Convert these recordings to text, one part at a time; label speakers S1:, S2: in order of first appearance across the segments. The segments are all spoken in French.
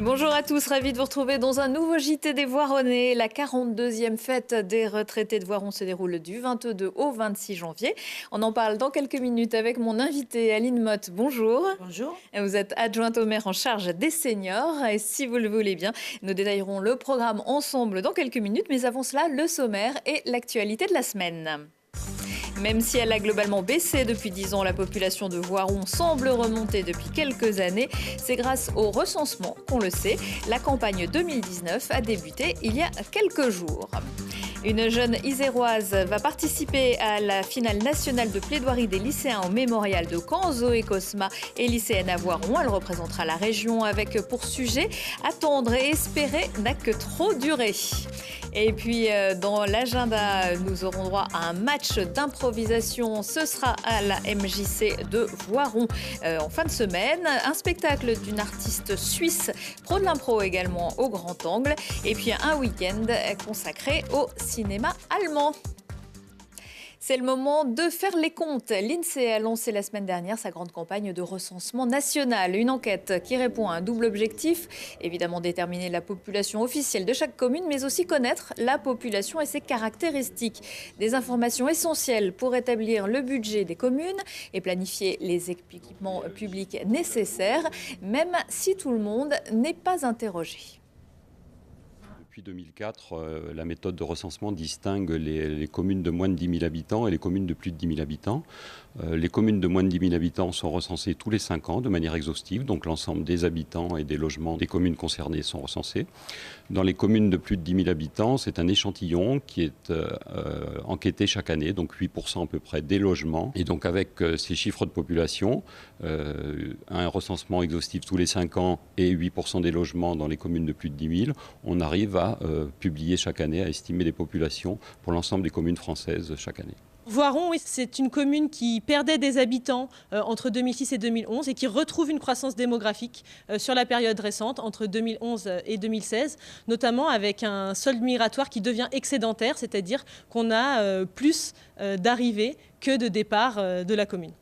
S1: Bonjour à tous, ravi de vous retrouver dans un nouveau JT des Voironnais. La 42e fête des retraités de Voiron se déroule du 22 au 26 janvier. On en parle dans quelques minutes avec mon invité Aline Motte. Bonjour.
S2: Bonjour.
S1: Vous êtes adjointe au maire en charge des seniors. Et si vous le voulez bien, nous détaillerons le programme ensemble dans quelques minutes. Mais avant cela, le sommaire et l'actualité de la semaine. Même si elle a globalement baissé depuis 10 ans, la population de Voiron semble remonter depuis quelques années. C'est grâce au recensement qu'on le sait. La campagne 2019 a débuté il y a quelques jours. Une jeune iséroise va participer à la finale nationale de plaidoirie des lycéens au mémorial de Caen. Zoé Cosma est lycéenne à Voiron. Elle représentera la région avec pour sujet « Attendre et espérer n'a que trop duré ». Et puis dans l'agenda, nous aurons droit à un match d'improvisation. Ce sera à la MJC de Voiron en fin de semaine. Un spectacle d'une artiste suisse, pro de l'impro également au Grand Angle. Et puis un week-end consacré au cinéma allemand. C'est le moment de faire les comptes. L'INSEE a lancé la semaine dernière sa grande campagne de recensement national. Une enquête qui répond à un double objectif. Évidemment déterminer la population officielle de chaque commune, mais aussi connaître la population et ses caractéristiques. Des informations essentielles pour établir le budget des communes et planifier les équipements publics nécessaires, même si tout le monde n'est pas interrogé.
S3: Depuis 2004, la méthode de recensement distingue les communes de moins de 10 000 habitants et les communes de plus de 10 000 habitants. Les communes de moins de 10 000 habitants sont recensées tous les 5 ans de manière exhaustive, donc l'ensemble des habitants et des logements des communes concernées sont recensés. Dans les communes de plus de 10 000 habitants, c'est un échantillon qui est enquêté chaque année, donc 8% à peu près des logements. Et donc avec ces chiffres de population, un recensement exhaustif tous les 5 ans et 8% des logements dans les communes de plus de 10 000, on arrive à publier chaque année, à estimer les populations pour l'ensemble des communes françaises chaque année.
S2: Voiron, oui, c'est une commune qui perdait des habitants entre 2006 et 2011 et qui retrouve une croissance démographique sur la période récente, entre 2011 et 2016, notamment avec un solde migratoire qui devient excédentaire, c'est-à-dire qu'on a plus d'arrivées que de départs de la commune.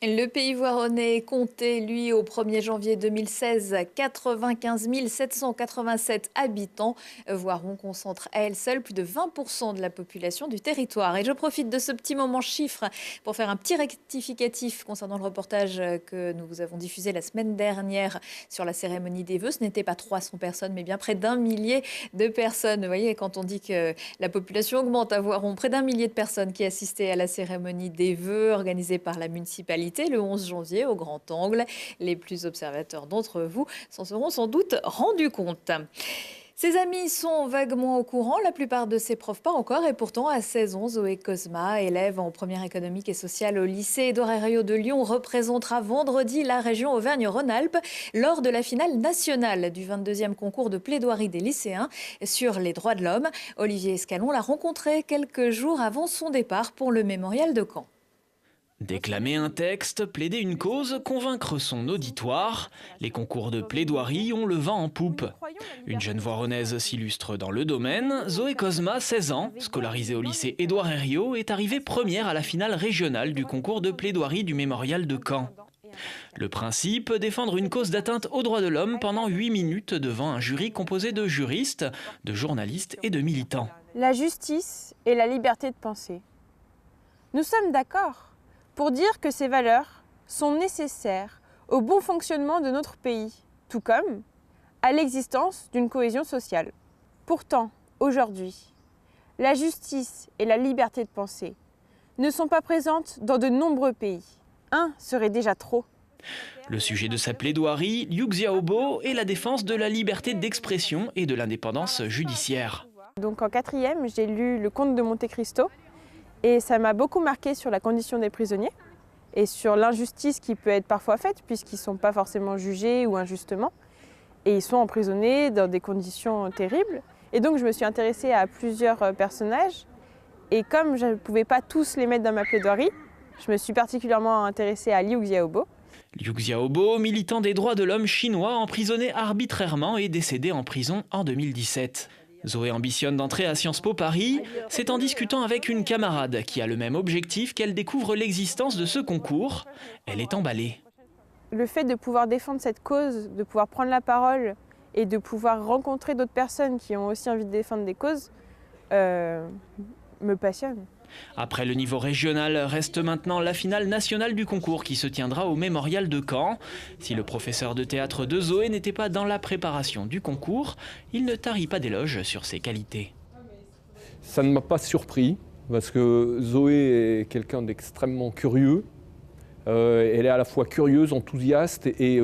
S1: Le Pays voironnais comptait, lui, au 1er janvier 2016, 95 787 habitants. Voiron concentre à elle seule plus de 20% de la population du territoire. Et je profite de ce petit moment chiffre pour faire un petit rectificatif concernant le reportage que nous vous avons diffusé la semaine dernière sur la cérémonie des vœux. Ce n'était pas 300 personnes, mais bien près d'1 millier de personnes. Vous voyez, quand on dit que la population augmente à Voiron, près d'1 millier de personnes qui assistaient à la cérémonie des vœux organisée par la municipalité le 11 janvier au Grand Angle. Les plus observateurs d'entre vous s'en seront sans doute rendus compte. Ses amis sont vaguement au courant, la plupart de ses profs pas encore, et pourtant à 16 ans, Zoé Cosma, élève en première économique et sociale au lycée Édouard Herriot de Lyon, représentera vendredi la région Auvergne-Rhône-Alpes lors de la finale nationale du 22e concours de plaidoirie des lycéens sur les droits de l'homme. Olivier Escalon l'a rencontré quelques jours avant son départ pour le mémorial de Caen.
S4: Déclamer un texte, plaider une cause, convaincre son auditoire, les concours de plaidoirie ont le vent en poupe. Une jeune voironnaise s'illustre dans le domaine. Zoé Cosma, 16 ans, scolarisée au lycée Édouard Herriot, est arrivée première à la finale régionale du concours de plaidoirie du mémorial de Caen. Le principe, défendre une cause d'atteinte aux droits de l'homme pendant 8 minutes devant un jury composé de juristes, de journalistes et de militants.
S5: La justice et la liberté de penser. Nous sommes d'accord pour dire que ces valeurs sont nécessaires au bon fonctionnement de notre pays, tout comme à l'existence d'une cohésion sociale. Pourtant, aujourd'hui, la justice et la liberté de penser ne sont pas présentes dans de nombreux pays. Un serait déjà trop.
S4: Le sujet de sa plaidoirie, Liu Xiaobo, est la défense de la liberté d'expression et de l'indépendance judiciaire.
S5: Donc en 4e, j'ai lu Le Comte de Monte Cristo. Et ça m'a beaucoup marqué sur la condition des prisonniers et sur l'injustice qui peut être parfois faite puisqu'ils ne sont pas forcément jugés ou injustement. Et ils sont emprisonnés dans des conditions terribles. Et donc je me suis intéressée à plusieurs personnages. Et comme je ne pouvais pas tous les mettre dans ma plaidoirie, je me suis particulièrement intéressée à Liu Xiaobo.
S4: Liu Xiaobo, militant des droits de l'homme chinois, emprisonné arbitrairement et décédé en prison en 2017. Zoé ambitionne d'entrer à Sciences Po Paris. C'est en discutant avec une camarade qui a le même objectif qu'elle découvre l'existence de ce concours. Elle est emballée.
S5: le fait de pouvoir défendre cette cause, de pouvoir prendre la parole et de pouvoir rencontrer d'autres personnes qui ont aussi envie de défendre des causes me passionne.
S4: Après le niveau régional, reste maintenant la finale nationale du concours qui se tiendra au Mémorial de Caen. Si le professeur de théâtre de Zoé n'était pas dans la préparation du concours, il ne tarit pas d'éloges sur ses qualités.
S6: Ça ne m'a pas surpris, parce que Zoé est quelqu'un d'extrêmement curieux. Elle est à la fois curieuse, enthousiaste, et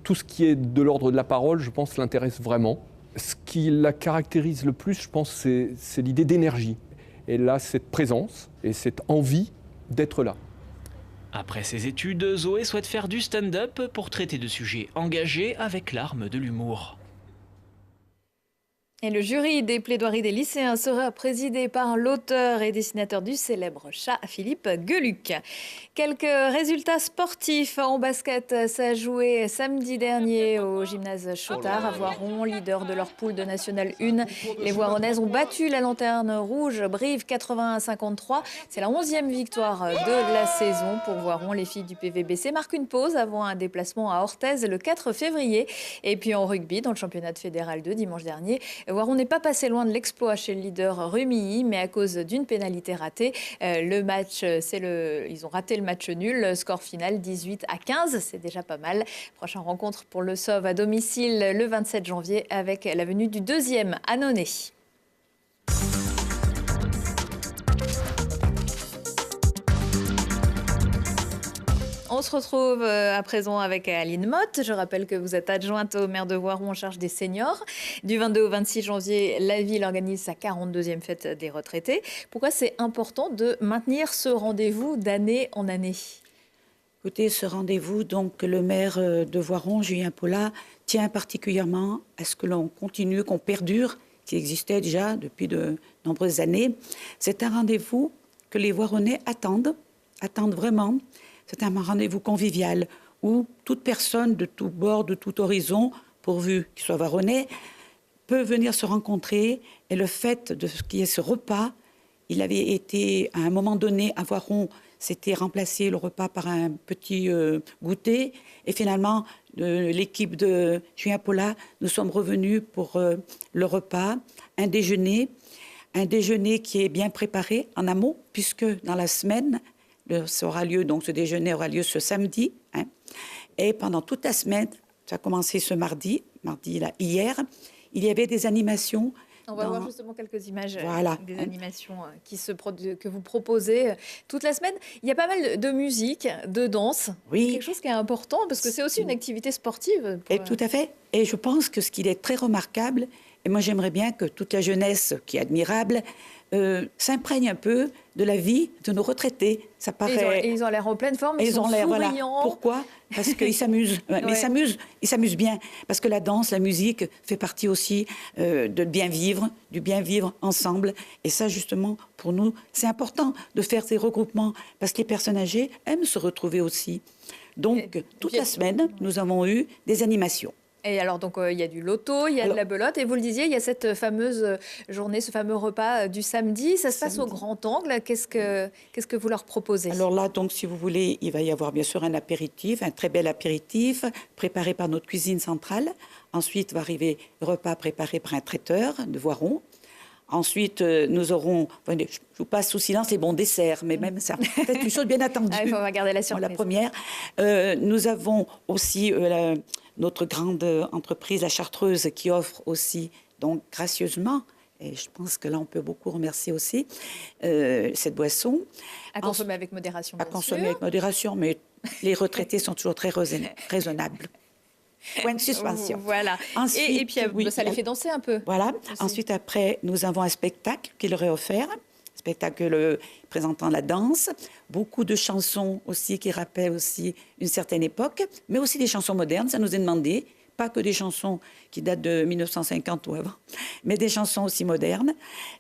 S6: tout ce qui est de l'ordre de la parole, je pense, l'intéresse vraiment. Ce qui la caractérise le plus, je pense, c'est l'idée d'énergie. Elle a cette présence et cette envie d'être là.
S4: Après ses études, Zoé souhaite faire du stand-up pour traiter de sujets engagés avec l'arme de l'humour.
S1: Et le jury des plaidoiries des lycéens sera présidé par l'auteur et dessinateur du célèbre chat, Philippe Geluck. Quelques résultats sportifs en basket. Ça a joué samedi dernier au gymnase Chotard à Voiron, leader de leur poule de National 1. Les Voironnaises ont battu la Lanterne Rouge, Brive 81-53. C'est la 11e victoire de la saison pour Voiron. Les filles du PVBC marquent une pause avant un déplacement à Orthez le 4 février. Et puis en rugby, dans le championnat fédéral 2 dimanche dernier, Voiron n'est pas passé loin de l'exploit chez le leader Rumilly, mais à cause d'une pénalité ratée, ils ont raté le match nul. Score final 18-15, c'est déjà pas mal. Prochaine rencontre pour le SOV à domicile le 27 janvier avec la venue du deuxième Annonay. On se retrouve à présent avec Aline Motte. Je rappelle que vous êtes adjointe au maire de Voiron en charge des seniors. Du 22 au 26 janvier, la ville organise sa 42e fête des retraités. Pourquoi c'est important de maintenir ce rendez-vous d'année en année ?
S7: Écoutez, ce rendez-vous, donc le maire de Voiron, Julien Paula, tient particulièrement à ce que l'on continue, qu'on perdure, qui existait déjà depuis de nombreuses années. C'est un rendez-vous que les Voironnais attendent vraiment. C'est un rendez-vous convivial où toute personne de tout bord, de tout horizon, pourvu qu'il soit voironnais, peut venir se rencontrer. Et le fait de ce qu'il y ait ce repas, il avait été, à un moment donné, à Voiron, c'était remplacé le repas par un petit goûter. Et finalement, l'équipe de Julien Paula, nous sommes revenus pour le repas, un déjeuner qui est bien préparé en amont, puisque dans la semaine, ce déjeuner aura lieu ce samedi. Et pendant toute la semaine, ça a commencé ce mardi là, hier, il y avait des animations.
S1: On va voir justement quelques images des animations que vous proposez toute la semaine. Il y a pas mal de musique, de danse.
S7: Oui.
S1: Quelque chose qui est important parce que c'est aussi une activité sportive.
S7: Et tout à fait. Et je pense que ce qui est très remarquable, et moi j'aimerais bien que toute la jeunesse, qui est admirable, s'imprègne un peu de la vie de nos retraités. Ça paraît...
S1: Ils ont l'air en pleine forme, ils sont
S7: l'air,
S1: souriants.
S7: Voilà. Pourquoi ? Parce qu'ils s'amusent. Mais ils s'amusent bien. Parce que la danse, la musique fait partie aussi du bien vivre ensemble. Et ça, justement, pour nous, c'est important de faire ces regroupements parce que les personnes âgées aiment se retrouver aussi. Donc, toute la semaine, nous avons eu des animations.
S1: Et alors, donc, il y a du loto, il y a de la belote. Et vous le disiez, il y a cette fameuse journée, ce fameux repas du samedi. Ça se passe au Grand Angle. Qu'est-ce que vous leur proposez ?
S7: Alors là, donc, si vous voulez, il va y avoir bien sûr un apéritif, un très bel apéritif, préparé par notre cuisine centrale. Ensuite, va arriver le repas préparé par un traiteur de Voiron. Ensuite, nous aurons, je vous passe sous silence les bons desserts, mais même ça, peut-être une chose bien attendue.
S1: Il faut garder la surprise.
S7: La première. Nous avons aussi notre grande entreprise, la Chartreuse, qui offre aussi, donc gracieusement, et je pense que là, on peut beaucoup remercier aussi cette boisson.
S1: À consommer avec modération, bien sûr.
S7: À consommer avec modération, mais les retraités sont toujours très raisonnables. Point de suspension.
S1: Voilà. Ensuite, et puis, ça les fait danser un peu.
S7: Voilà. Ensuite, après, nous avons un spectacle qui leur est offert. Spectacle présentant la danse. Beaucoup de chansons aussi qui rappellent aussi une certaine époque, mais aussi des chansons modernes, ça nous est demandé. Pas que des chansons qui datent de 1950 ou avant, mais des chansons aussi modernes.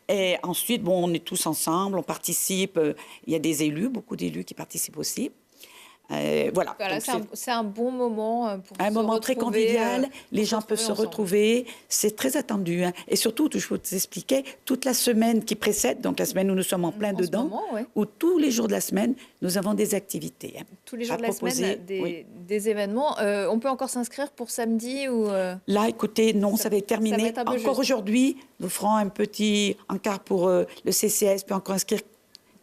S7: Et ensuite, on est tous ensemble, on participe. Il y a des élus, beaucoup d'élus qui participent aussi. Voilà.
S1: Voilà,
S7: Donc,
S1: c'est un bon moment pour
S7: un
S1: se
S7: moment très
S1: retrouver,
S7: convivial, les
S1: pour
S7: gens peuvent se
S1: ensemble.
S7: retrouver, c'est très attendu. Hein. Et surtout, je vous expliquais, toute la semaine qui précède, donc la semaine où nous sommes en plein dedans, où tous les jours de la semaine, nous avons des activités. Hein,
S1: tous les jours de la semaine, des événements. On peut encore s'inscrire pour samedi ou
S7: Là, écoutez, non, ça va être terminé.
S1: Ça va être un peu
S7: encore aujourd'hui, nous ferons un petit encart pour le CCS, puis encore inscrire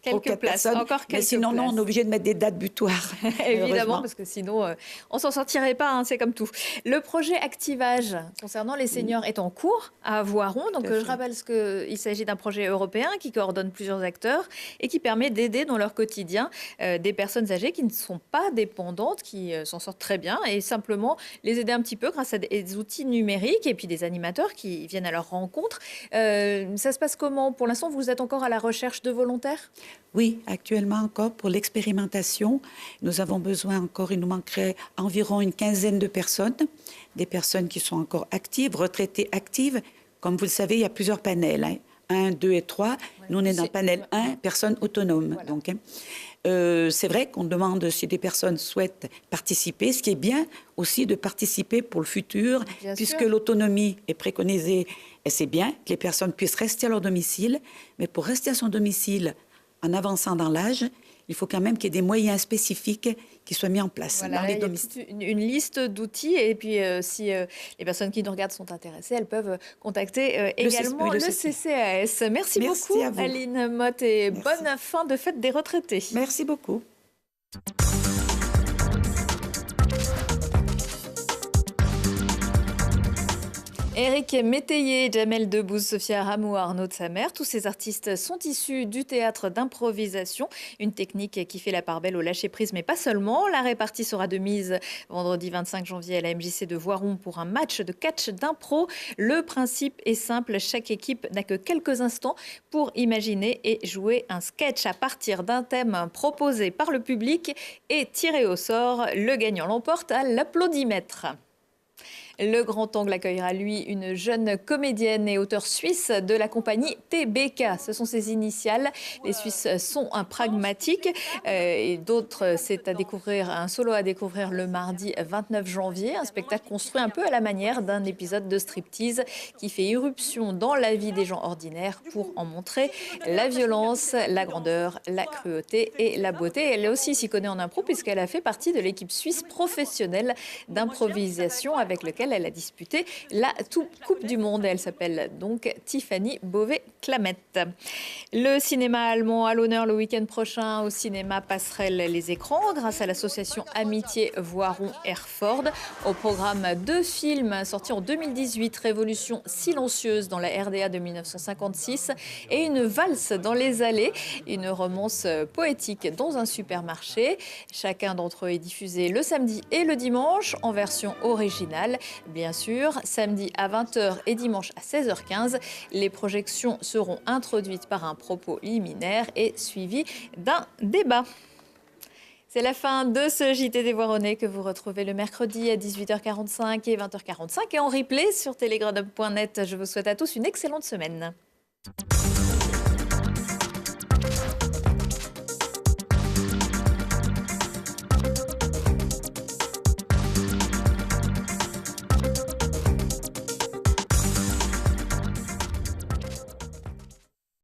S1: quelques places, encore quelques
S7: mais sinon,
S1: places.
S7: non, on est obligé de mettre des dates butoirs.
S1: Évidemment, parce que sinon, on s'en sortirait pas, hein, c'est comme tout. Le projet Activage concernant les seniors est en cours à Voiron. Donc, je rappelle qu'il s'agit d'un projet européen qui coordonne plusieurs acteurs et qui permet d'aider dans leur quotidien des personnes âgées qui ne sont pas dépendantes, qui s'en sortent très bien, et simplement les aider un petit peu grâce à des outils numériques et puis des animateurs qui viennent à leur rencontre. Ça se passe comment? Pour l'instant, vous êtes encore à la recherche de volontaires?
S7: Oui, actuellement encore pour l'expérimentation, nous avons besoin encore, il nous manquerait environ une quinzaine de personnes, des personnes qui sont encore actives, retraitées actives. Comme vous le savez, il y a plusieurs panels, hein, 1, 2 et 3. Nous, on est dans le panel 1, personnes autonomes. Voilà. Donc, c'est vrai qu'on demande si des personnes souhaitent participer, ce qui est bien aussi de participer pour le futur, bien puisque l'autonomie est préconisée. Et c'est bien que les personnes puissent rester à leur domicile, mais pour rester à son domicile, en avançant dans l'âge, il faut quand même qu'il y ait des moyens spécifiques qui soient mis en place dans les domiciles.
S1: Il y a une liste d'outils et puis si les personnes qui nous regardent sont intéressées, elles peuvent contacter également le CCAS. Merci beaucoup Aline Motte et bonne fin de fête des retraités.
S7: Merci beaucoup.
S1: Éric Métayer, Jamel Debbouze, Sophia Ramou, Arnaud de sa mère, tous ces artistes sont issus du théâtre d'improvisation, une technique qui fait la part belle au lâcher-prise, mais pas seulement. La répartie sera de mise vendredi 25 janvier à la MJC de Voiron pour un match de catch d'impro. Le principe est simple, chaque équipe n'a que quelques instants pour imaginer et jouer un sketch à partir d'un thème proposé par le public et tiré au sort. Le gagnant l'emporte à l'applaudimètre. Le Grand Angle accueillera, lui, une jeune comédienne et auteure suisse de la compagnie TBK. Ce sont ses initiales. Les Suisses sont un pragmatique. Et d'autres, c'est à découvrir, un solo à découvrir le mardi 29 janvier. Un spectacle construit un peu à la manière d'un épisode de striptease qui fait irruption dans la vie des gens ordinaires pour en montrer la violence, la grandeur, la cruauté et la beauté. Elle aussi s'y connaît en impro puisqu'elle a fait partie de l'équipe suisse professionnelle d'improvisation avec laquelle elle a disputé la Coupe du Monde. Elle s'appelle donc Tiffany Beauvais-Clamette. Le cinéma allemand à l'honneur le week-end prochain au cinéma Passerelle les écrans grâce à l'association Amitié Voiron-Erford. Au programme 2 films sortis en 2018, Révolution silencieuse dans la RDA de 1956 et Une valse dans les allées, une romance poétique dans un supermarché. Chacun d'entre eux est diffusé le samedi et le dimanche en version originale. Bien sûr, samedi à 20h et dimanche à 16h15, les projections seront introduites par un propos liminaire et suivies d'un débat. C'est la fin de ce JT des Voironnais que vous retrouvez le mercredi à 18h45 et 20h45 et en replay sur telegram.net. Je vous souhaite à tous une excellente semaine.